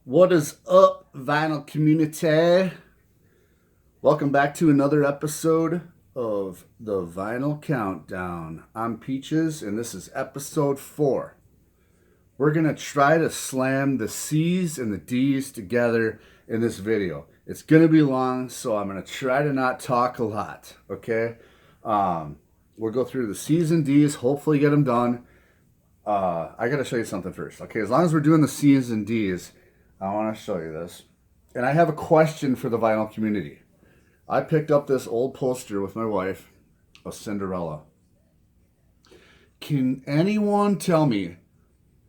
What is up, vinyl community? Welcome back to another episode of the Vinyl Countdown. I'm Peaches, and this is episode 4. We're going to try to slam the C's and the D's together in this video. It's going to be long, so I'm going to try to not talk a lot, okay? We'll go through the C's and D's, hopefully get them done. I got to show you something first, okay? As long as we're doing the C's and D's, I want to show you this. And I have a question for the vinyl community. I picked up this old poster with my wife of Cinderella. Can anyone tell me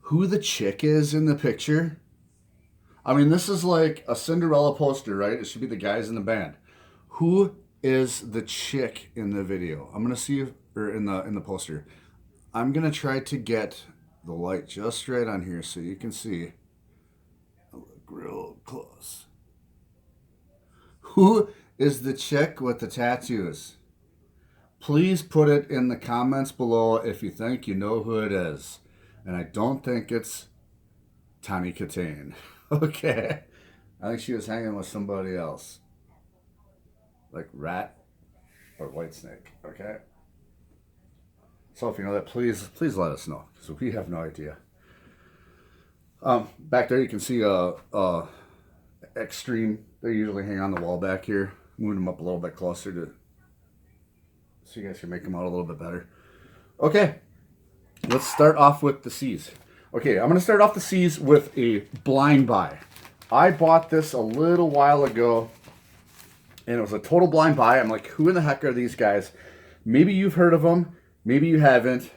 who the chick is in the picture? I mean, this is like a Cinderella poster, right? It should be the guys in the band. Who is the chick in the video? I'm gonna see if, or in the poster. I'm gonna try to get the light just right on here so you can see. I'll look real close. Who is the chick with the tattoos? Please put it in the comments below if you think you know who it is. And I don't think it's Tawny Kitaen. Okay. I think she was hanging with somebody else. Like Rat or Whitesnake. Okay. So if you know that, please let us know, because we have no idea. Back there you can see Extreme. They usually hang on the wall back here. Moving them up a little bit closer to so you guys can make them out a little bit better. Okay, let's start off with the C's. Okay, I'm going to start off the C's with a blind buy. I bought this a little while ago, and it was a total blind buy. I'm like, who in the heck are these guys? Maybe you've heard of them, maybe you haven't,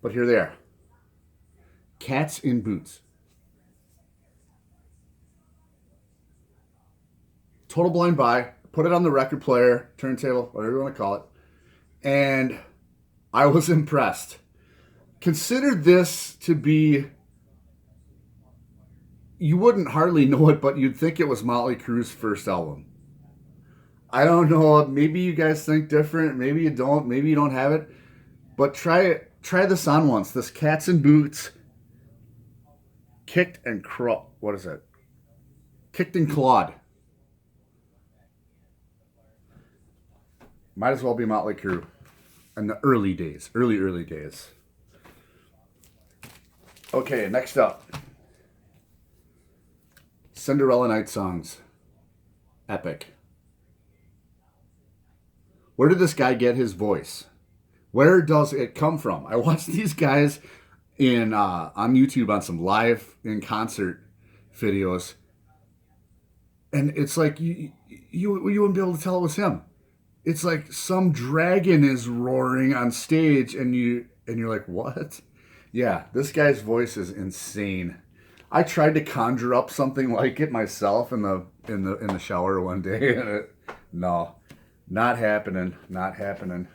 but here they are. Cats in Boots. Total blind buy. Put it on the record player, turntable, whatever you want to call it. And I was impressed. Consider this to be, you wouldn't hardly know it, but you'd think it was Motley Crue's first album. I don't know, maybe you guys think different, maybe you don't have it, but try this on once. This Cats in Boots, Kicked and Clawed. What is that? Kicked and Clawed. Might as well be Motley Crue in the early days. Early days. Okay, next up. Cinderella Night Songs. Epic. Where did this guy get his voice? Where does it come from? I watched these guys on YouTube on some live in concert videos, and it's like you wouldn't be able to tell it was him. It's like some dragon is roaring on stage, and you're like, what? Yeah, this guy's voice is insane. I tried to conjure up something like it myself in the shower one day, and no, not happening. Not happening.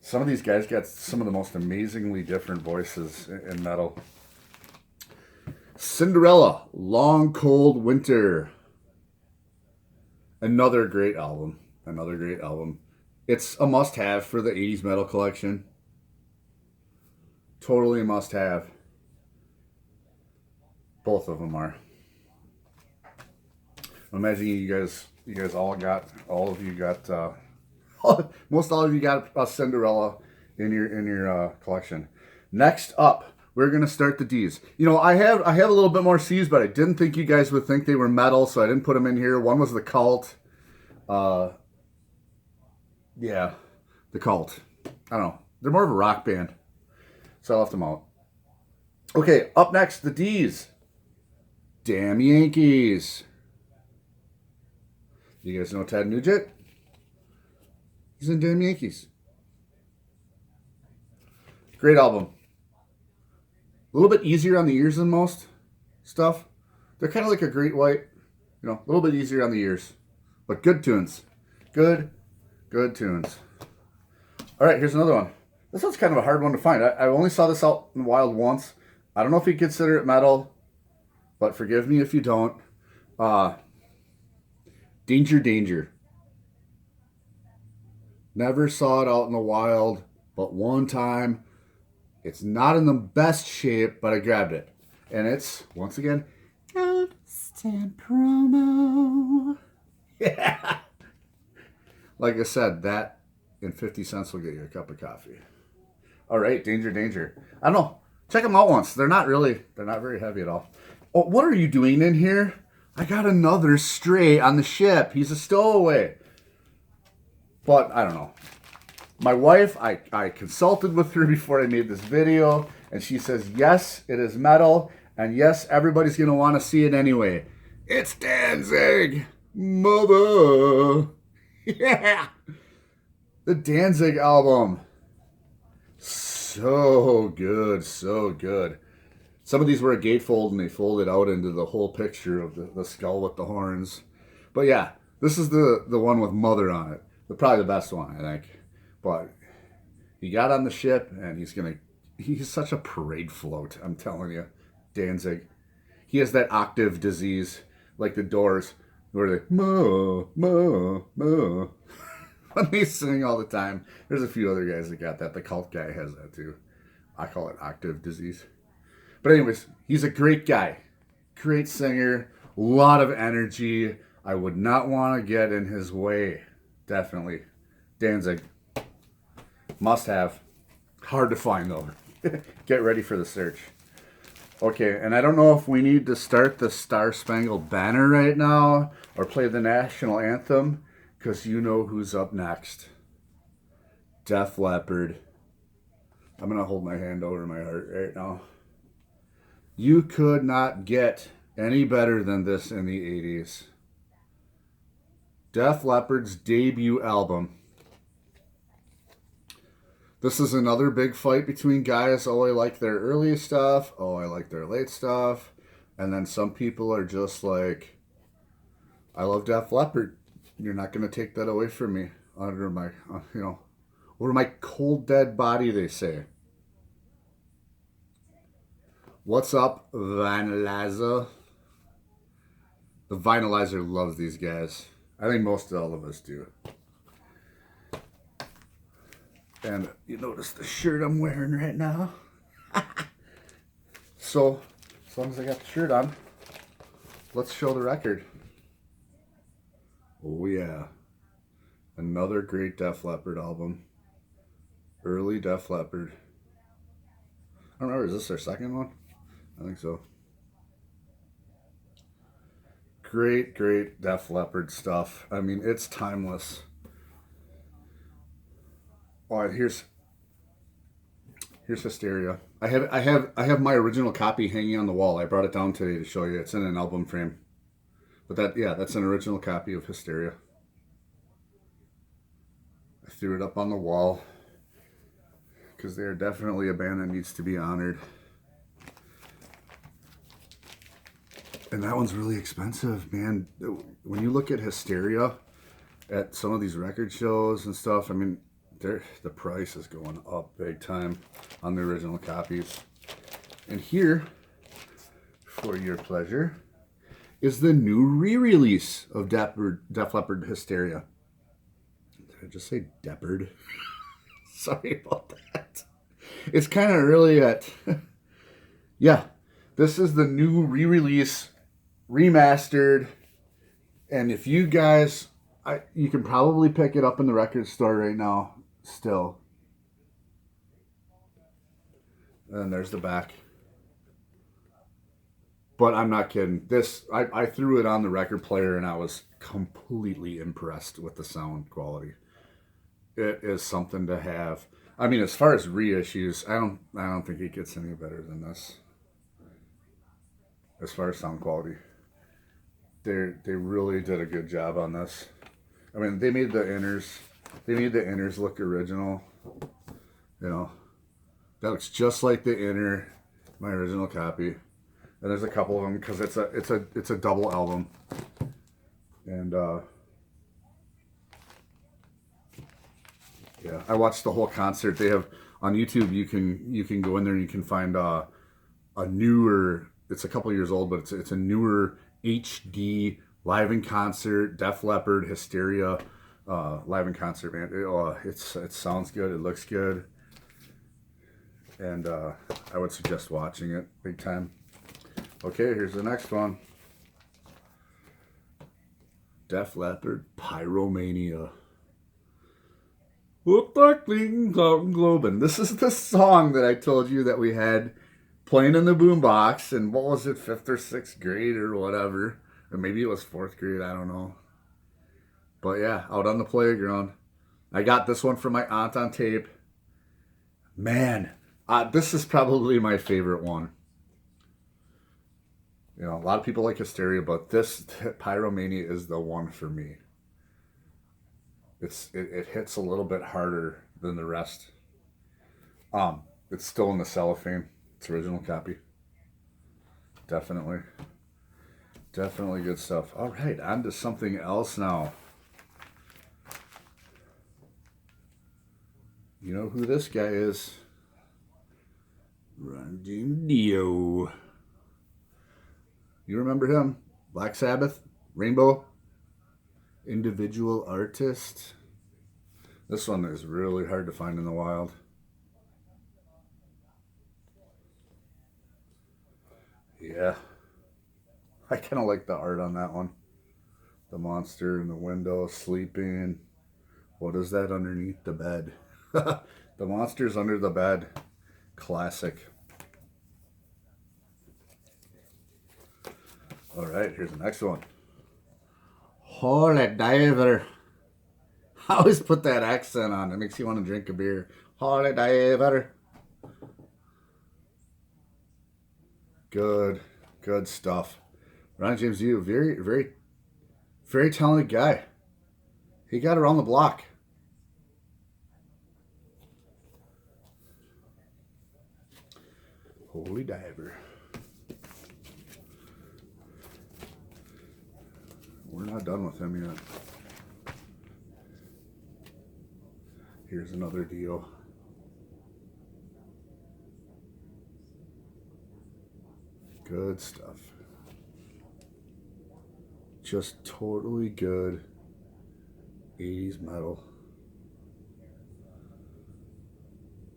Some of these guys got some of the most amazingly different voices in metal. Cinderella, Long Cold Winter. Another great album. It's a must-have for the 80s metal collection. Totally a must-have. Both of them are. I'm imagining you guys all of you got most all of you got a Cinderella in your collection. Next up, we're gonna start the D's. You know, I have a little bit more C's, but I didn't think you guys would think they were metal, so I didn't put them in here. One was the Cult. Yeah, the Cult. I don't know. They're more of a rock band, so I left them out. Okay, up next, the D's. Damn Yankees. You guys know Ted Nugent? He's in Damn Yankees. Great album. A little bit easier on the ears than most stuff. They're kind of like a Great White, a little bit easier on the ears. But good tunes. Good tunes. All right, here's another one. This one's kind of a hard one to find. I only saw this out in the wild once. I don't know if you consider it metal, but forgive me if you don't. Danger Danger. Never saw it out in the wild, but one time. It's not in the best shape, but I grabbed it. And it's, once again, instant promo. Yeah. Like I said, that and 50 cents will get you a cup of coffee. All right, danger, danger. I don't know. Check them out once. They're not very heavy at all. Oh, what are you doing in here? I got another stray on the ship. He's a stowaway. But I don't know. My wife, I consulted with her before I made this video, and she says, yes, it is metal, and yes, everybody's going to want to see it anyway. It's Danzig, mother. Yeah. The Danzig album. So good, so good. Some of these were a gatefold, and they folded out into the whole picture of the skull with the horns. But yeah, this is the one with Mother on it. Probably the best one, I think. But he got on the ship, and he's such a parade float, I'm telling you. Danzig. He has that octave disease, like the Doors, where they, mo, mo, mo. When they sing all the time. There's a few other guys that got that. The Cult guy has that too. I call it octave disease. But anyways, he's a great guy. Great singer. A lot of energy. I would not want to get in his way. Definitely. Danzig. Must have. Hard to find though. Get ready for the search. Okay, and I don't know if we need to start the Star Spangled Banner right now or play the national anthem, because you know who's up next. Def Leppard. I'm going to hold my hand over my heart right now. You could not get any better than this in the 80s. Def Leppard's debut album. This is another big fight between guys. Oh, I like their early stuff. Oh, I like their late stuff. And then some people are just like, I love Def Leppard. You're not going to take that away from me. Under my, over my cold dead body, they say. What's up, Vinylizer? The Vinylizer loves these guys. I think most all of us do. And you notice the shirt I'm wearing right now. So, as long as I got the shirt on, let's show the record. Oh yeah. Another great Def Leppard album. Early Def Leppard. I don't know, is this their second one? I think so. Great, great Def Leppard stuff. I mean, it's timeless. Oh, and here's Hysteria. I have my original copy hanging on the wall. I brought it down today to show you. It's in an album frame. But that's an original copy of Hysteria. I threw it up on the wall because they are definitely a band that needs to be honored. And that one's really expensive, man. When you look at Hysteria at some of these record shows and stuff, I mean, the price is going up big time on the original copies. And here, for your pleasure, is the new re-release of Def Leppard Hysteria. Did I just say Deppard? Sorry about that. It's kind of early yet. Yeah, this is the new re-release, remastered. And if you guys, you can probably pick it up in the record store right now. Still. And there's the back. But I'm not kidding. I threw it on the record player and I was completely impressed with the sound quality. It is something to have. I mean, as far as reissues, I don't think it gets any better than this. As far as sound quality. They really did a good job on this. I mean, they made the inners look original. You know, that looks just like the inner, my original copy. And there's a couple of them because it's a double album. And yeah, I watched the whole concert. They have on YouTube. You can go in there and you can find a newer. It's a couple years old, but it's a newer HD live in concert Def Leppard Hysteria live in concert, man. It sounds good. It looks good, and I would suggest watching it big time. Okay, here's the next one. Def Leppard, Pyromania. Whoop, cling, globin. This is the song that I told you that we had playing in the boombox, and what was it, 5th or 6th grade or whatever, or maybe it was 4th grade, I don't know. But yeah, out on the playground. I got this one from my aunt on tape. Man, this is probably my favorite one. You know, a lot of people like Hysteria, but this Pyromania is the one for me. It hits a little bit harder than the rest. It's still in the cellophane. It's original copy. Definitely good stuff. All right, on to something else now. You know who this guy is? Run Dio. You remember him? Black Sabbath, Rainbow, individual artist. This one is really hard to find in the wild. Yeah. I kind of like the art on that one. The monster in the window sleeping. What is that underneath the bed? The monster's under the bed. Classic. All right, here's the next one. Holy diver. I always put that accent on. It makes you want to drink a beer. Holy diver. Good stuff. Ronnie James Dio, very talented guy. He got around the block. Holy diver. We're not done with him yet. Here's another Dio. Good stuff. Just totally good 80s metal.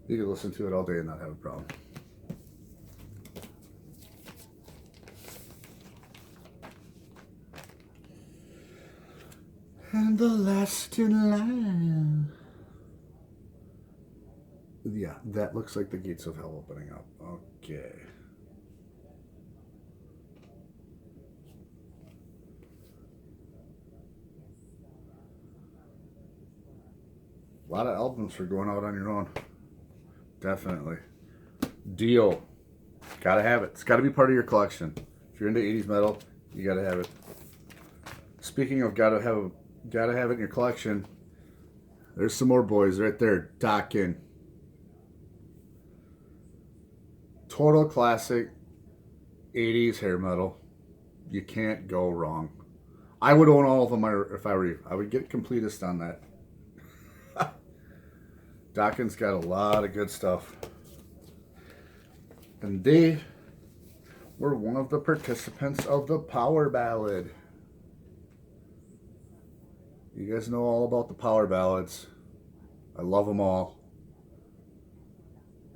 You can listen to it all day and not have a problem. And the last in line. Yeah, that looks like the gates of hell opening up. Okay. A lot of albums for going out on your own. Definitely. Dio. Gotta have it. It's gotta be part of your collection. If you're into 80s metal, you gotta have it. Speaking of gotta have it in your collection, there's some more boys right there. Dokken. Total classic 80s hair metal. You can't go wrong. I would own all of them if I were you. I would get completist on that. Dokken's got a lot of good stuff. And they were one of the participants of the Power Ballad. You guys know all about the Power Ballads. I love them all.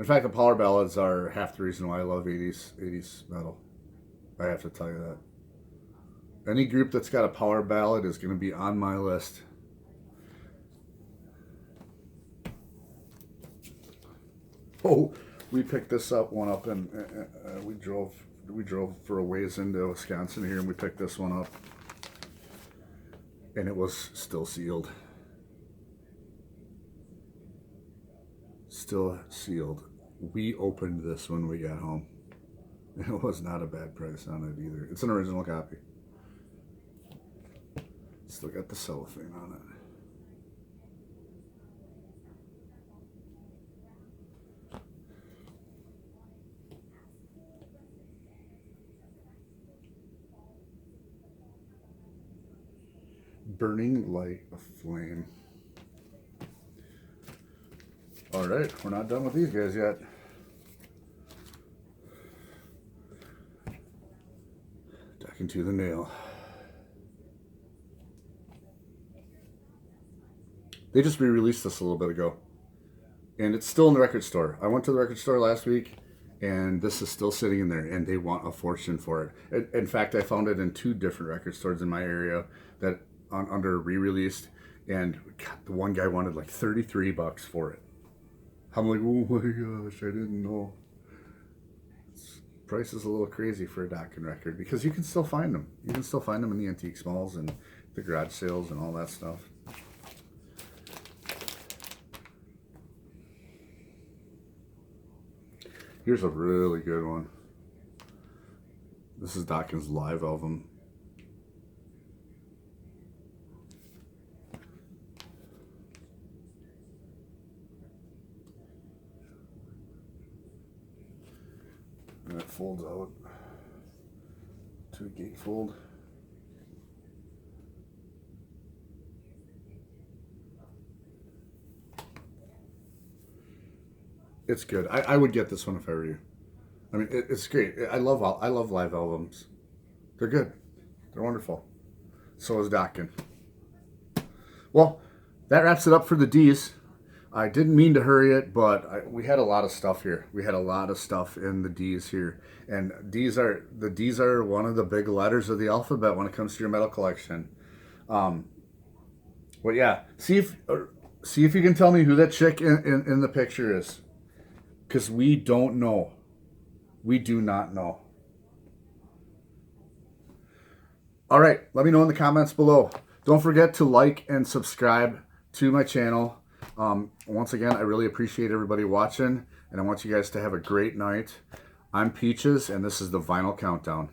In fact, the Power Ballads are half the reason why I love 80s metal. I have to tell you that. Any group that's got a Power Ballad is going to be on my list. Oh, we picked this one up, and we drove for a ways into Wisconsin here, and we picked this one up, and it was still sealed. Still sealed. We opened this when we got home. It was not a bad price on it either. It's an original copy. Still got the cellophane on it. Burning Light of Flame. All right, we're not done with these guys yet. Dokken to the Nail. They just re-released this a little bit ago, and it's still in the record store. I went to the record store last week, and this is still sitting in there, and they want a fortune for it. In fact, I found it in 2 different record stores in my area that under re-released, and God, the one guy wanted like $33 for it. I'm like, oh my gosh, I didn't know. Price is a little crazy for a Dokken record because you can still find them. You can still find them in the antique malls and the garage sales and all that stuff. Here's a really good one. This is Dokken's live album. And it folds out to a gatefold. It's good. I would get this one if I were you. I mean, it's great. I love live albums. They're good. They're wonderful. So is Dokken. Well, that wraps it up for the D's. I didn't mean to hurry it, but we had a lot of stuff here. We had a lot of stuff in the D's here, and the D's are one of the big letters of the alphabet when it comes to your metal collection. But yeah, see if you can tell me who that chick in the picture is, because we don't know. We do not know. All right, let me know in the comments below. Don't forget to like and subscribe to my channel. Once again, I really appreciate everybody watching, and I want you guys to have a great night. I'm Peaches, and this is the Vinyl Countdown.